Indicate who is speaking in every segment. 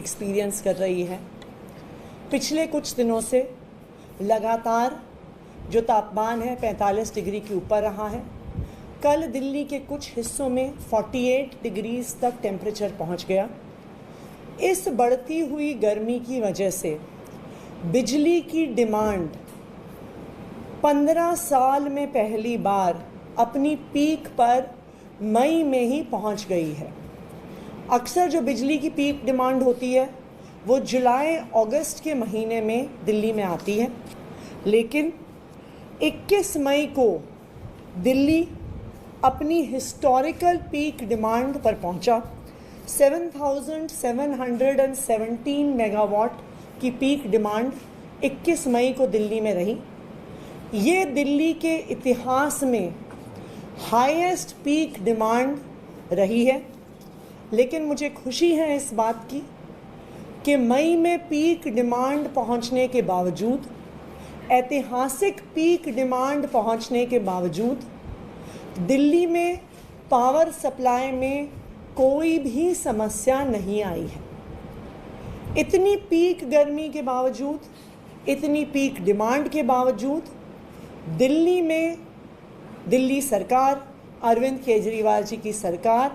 Speaker 1: Experience कर रही है। पिछले कुछ दिनों से लगातार जो तापमान है 45 डिग्री के ऊपर रहा है। कल दिल्ली के कुछ हिस्सों में 48 डिग्रीज तक टेम्परेचर पहुंच गया। इस बढ़ती हुई गर्मी की वजह से बिजली की डिमांड 15 साल में पहली बार अपनी पीक पर मई में ही पहुंच गई है। अक्सर जो बिजली की पीक डिमांड होती है वो जुलाई अगस्त के महीने में दिल्ली में आती है, लेकिन 21 मई को दिल्ली अपनी हिस्टोरिकल पीक डिमांड पर पहुंचा। 7,717 मेगावाट की पीक डिमांड 21 मई को दिल्ली में रही। ये दिल्ली के इतिहास में हाईएस्ट पीक डिमांड रही है। लेकिन मुझे खुशी है इस बात की कि मई में पीक डिमांड पहुंचने के बावजूद, ऐतिहासिक पीक डिमांड पहुंचने के बावजूद दिल्ली में पावर सप्लाई में कोई भी समस्या नहीं आई है। इतनी पीक गर्मी के बावजूद, इतनी पीक डिमांड के बावजूद दिल्ली में दिल्ली सरकार, अरविंद केजरीवाल जी की सरकार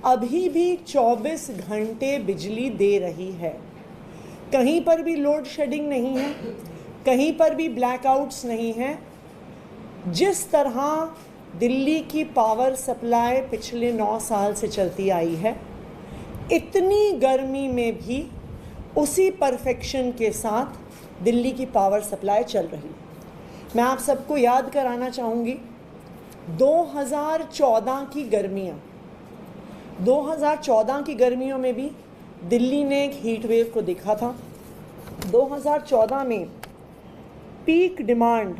Speaker 1: अभी भी 24 घंटे बिजली दे रही है। कहीं पर भी लोड शेडिंग नहीं है, कहीं पर भी ब्लैकआउट्स नहीं हैं। जिस तरह दिल्ली की पावर सप्लाई पिछले 9 साल से चलती आई है, इतनी गर्मी में भी उसी परफेक्शन के साथ दिल्ली की पावर सप्लाई चल रही है। मैं आप सबको याद कराना चाहूँगी 2014 की गर्मियाँ। 2014 की गर्मियों में भी दिल्ली ने एक हीट वेव को देखा था। 2014 में पीक डिमांड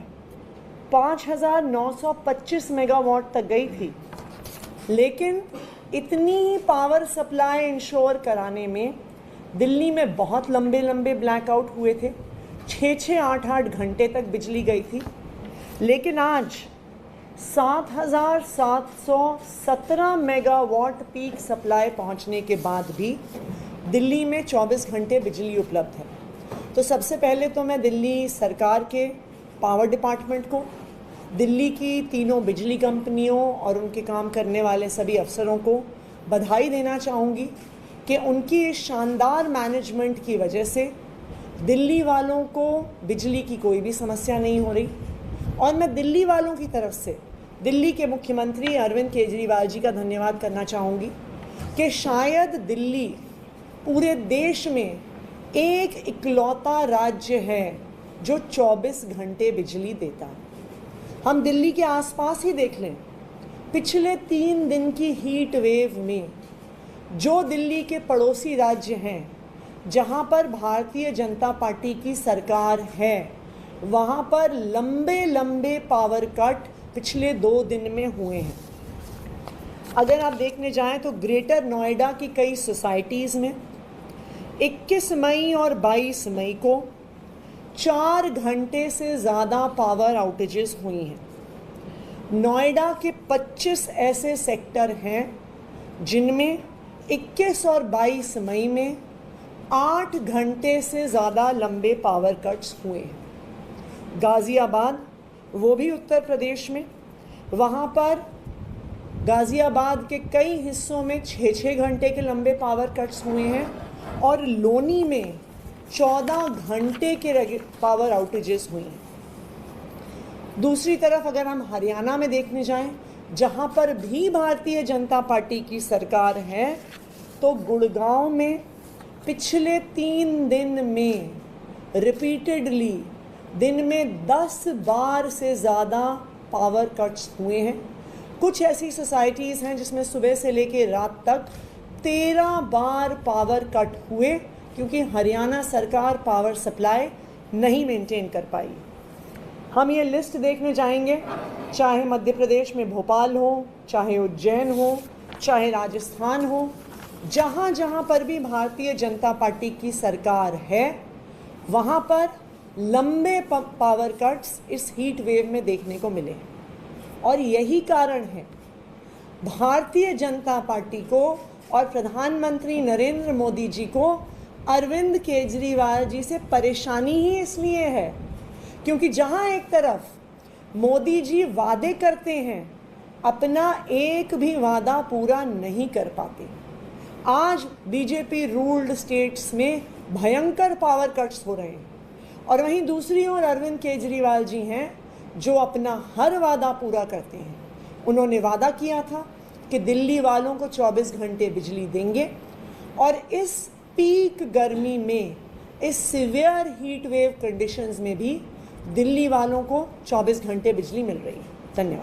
Speaker 1: 5,925 मेगावाट तक गई थी, लेकिन इतनी पावर सप्लाई इंश्योर कराने में दिल्ली में बहुत लंबे लंबे ब्लैकआउट हुए थे। 6-6, 8-8 घंटे तक बिजली गई थी। लेकिन आज 7,717 मेगावाट पीक सप्लाई पहुंचने के बाद भी दिल्ली में 24 घंटे बिजली उपलब्ध है। तो सबसे पहले तो मैं दिल्ली सरकार के पावर डिपार्टमेंट को, दिल्ली की तीनों बिजली कंपनियों और उनके काम करने वाले सभी अफसरों को बधाई देना चाहूँगी कि उनकी इस शानदार मैनेजमेंट की वजह से दिल्ली वालों को बिजली की कोई भी समस्या नहीं हो रही। और मैं दिल्ली वालों की तरफ से दिल्ली के मुख्यमंत्री अरविंद केजरीवाल जी का धन्यवाद करना चाहूँगी कि शायद दिल्ली पूरे देश में एक इकलौता राज्य है जो 24 घंटे बिजली देता है। हम दिल्ली के आसपास ही देख लें, पिछले 3 दिन की हीट वेव में जो दिल्ली के पड़ोसी राज्य हैं जहां पर भारतीय जनता पार्टी की सरकार है, वहां पर लंबे लंबे पावर कट पिछले 2 दिन में हुए हैं। अगर आप देखने जाएं तो ग्रेटर नोएडा की कई सोसाइटीज़ में 21 मई और 22 मई को 4 घंटे से ज़्यादा पावर आउटेजेस हुई हैं। नोएडा के 25 ऐसे सेक्टर हैं जिनमें 21 और 22 मई में 8 घंटे से ज़्यादा लंबे पावर कट्स हुए हैं। गाज़ियाबाद, वो भी उत्तर प्रदेश में, वहाँ पर गाज़ियाबाद के कई हिस्सों में 6-6 घंटे के लंबे पावर कट्स हुए हैं और लोनी में 14 घंटे के पावर आउटेजेस हुई हैं। दूसरी तरफ अगर हम हरियाणा में देखने जाएं, जहाँ पर भी भारतीय जनता पार्टी की सरकार है, तो गुड़गांव में पिछले 3 दिन में रिपीटेडली दिन में 10 बार से ज़्यादा पावर कट्स हुए हैं। कुछ ऐसी सोसाइटीज़ हैं जिसमें सुबह से लेकर रात तक 13 बार पावर कट हुए, क्योंकि हरियाणा सरकार पावर सप्लाई नहीं मेंटेन कर पाई। हम ये लिस्ट देखने जाएंगे, चाहे मध्य प्रदेश में भोपाल हो, चाहे उज्जैन हो, चाहे राजस्थान हो, जहाँ जहाँ पर भी भारतीय जनता पार्टी की सरकार है, वहाँ पर लंबे पावर कट्स इस हीट वेव में देखने को मिले। और यही कारण है भारतीय जनता पार्टी को और प्रधानमंत्री नरेंद्र मोदी जी को अरविंद केजरीवाल जी से परेशानी ही इसलिए है क्योंकि जहां एक तरफ मोदी जी वादे करते हैं, अपना एक भी वादा पूरा नहीं कर पाते। आज बीजेपी रूल्ड स्टेट्स में भयंकर पावर कट्स हो रहे हैं और वहीं दूसरी ओर अरविंद केजरीवाल जी हैं जो अपना हर वादा पूरा करते हैं। उन्होंने वादा किया था कि दिल्ली वालों को 24 घंटे बिजली देंगे और इस पीक गर्मी में, इस सिवियर हीट वेव कंडीशंस में भी दिल्ली वालों को 24 घंटे बिजली मिल रही है। धन्यवाद।